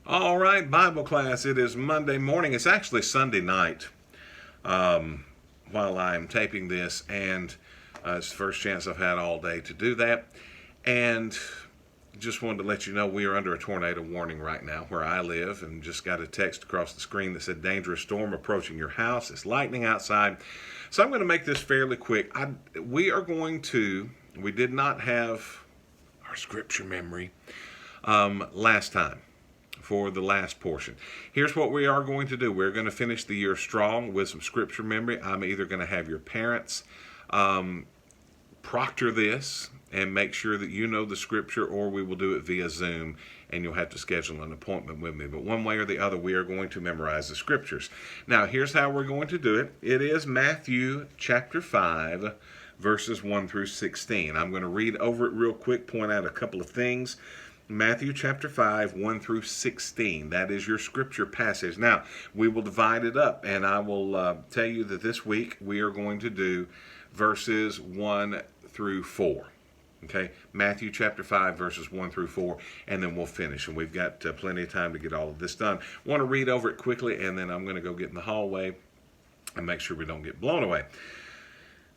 All right, Bible class. It is Monday morning. It's actually Sunday night while I'm taping this, and it's the first chance I've had all day to do that. And just wanted to let you know we are under a tornado warning right now where I live, and just got a text across the screen that said dangerous storm approaching your house. It's lightning outside. So I'm going to make this fairly quick. We did not have our scripture memory last time for the last portion. Here's what we are going to do. We're going to finish the year strong with some scripture memory. I'm either going to have your parents proctor this and make sure that you know the scripture, or we will do it via Zoom and you'll have to schedule an appointment with me. But one way or the other, we are going to memorize the scriptures. Now, here's how we're going to do it. It is Matthew chapter 5, verses 1 through 16. I'm going to read over it real quick, point out a couple of things. Matthew chapter 5, 1 through 16. That is your scripture passage. Now, we will divide it up, and I will tell you that this week we are going to do verses 1 through 4. Okay, Matthew chapter 5, verses 1 through 4, and then we'll finish. And we've got plenty of time to get all of this done. I want to read over it quickly, and then I'm going to go get in the hallway and make sure we don't get blown away.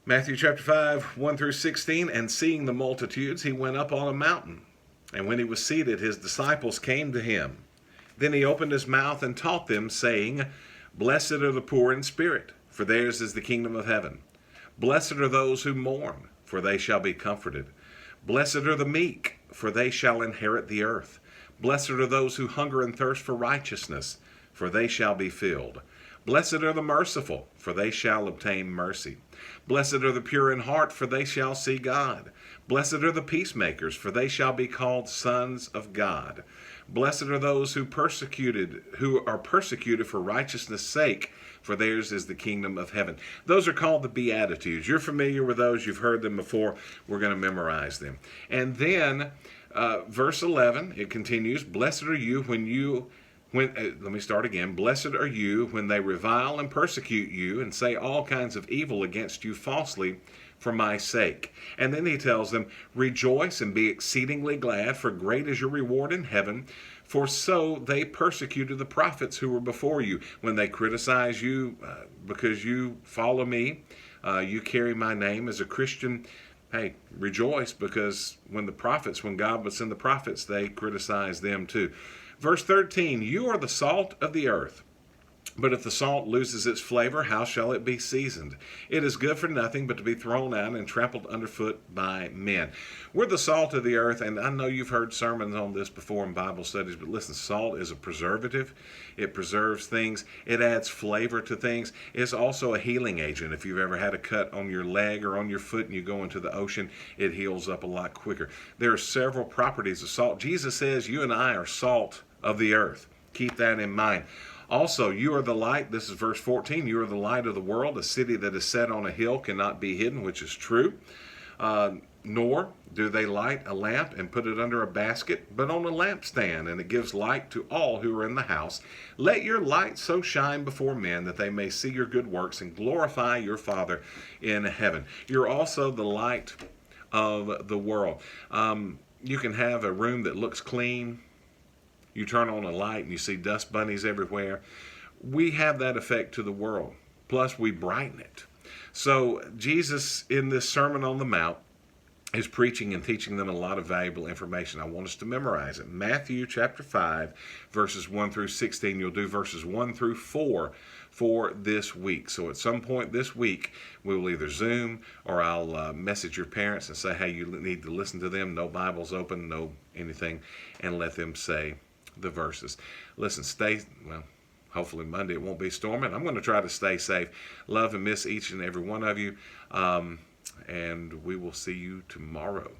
Matthew chapter 5, 1 through 16. And seeing the multitudes, he went up on a mountain. And when he was seated, his disciples came to him. Then he opened his mouth and taught them, saying, Blessed are the poor in spirit, for theirs is the kingdom of heaven. Blessed are those who mourn, for they shall be comforted. Blessed are the meek, for they shall inherit the earth. Blessed are those who hunger and thirst for righteousness, for they shall be filled. Blessed are the merciful, for they shall obtain mercy. Blessed are the pure in heart, for they shall see God. Blessed are the peacemakers, for they shall be called sons of God. Blessed are those who are persecuted for righteousness' sake, for theirs is the kingdom of heaven. Those are called the Beatitudes. You're familiar with those. You've heard them before. We're going to memorize them. And then verse 11, it continues, Blessed are you let me start again. Blessed are you when they revile and persecute you and say all kinds of evil against you falsely for my sake. And then he tells them, Rejoice and be exceedingly glad, for great is your reward in heaven. For so they persecuted the prophets who were before you. When they criticize you because you follow me, you carry my name as a Christian, hey, rejoice, because when God would send the prophets, they criticized them too. Verse 13, You are the salt of the earth. But if the salt loses its flavor, how shall it be seasoned? It is good for nothing but to be thrown out and trampled underfoot by men. We're the salt of the earth, and I know you've heard sermons on this before in Bible studies, but listen, salt is a preservative. It preserves things. It adds flavor to things. It's also a healing agent. If you've ever had a cut on your leg or on your foot and you go into the ocean, it heals up a lot quicker. There are several properties of salt. Jesus says you and I are salt of the earth. Keep that in mind. Also, you are the light. This is verse 14. You are the light of the world. A city that is set on a hill cannot be hidden, which is true. Nor do they light a lamp and put it under a basket, but on a lampstand, and it gives light to all who are in the house. Let your light so shine before men that they may see your good works and glorify your Father in heaven. You're also the light of the world. You can have a room that looks clean. You turn on a light and you see dust bunnies everywhere. We have that effect to the world. Plus, we brighten it. So Jesus, in this Sermon on the Mount, is preaching and teaching them a lot of valuable information. I want us to memorize it. Matthew chapter 5, verses 1 through 16. You'll do verses 1 through 4 for this week. So at some point this week, we will either Zoom or I'll message your parents and say, hey, you need to listen to them. No Bibles open, no anything, and let them say the verses. Listen, hopefully Monday it won't be storming. I'm going to try to stay safe. Love and miss each and every one of you. And we will see you tomorrow.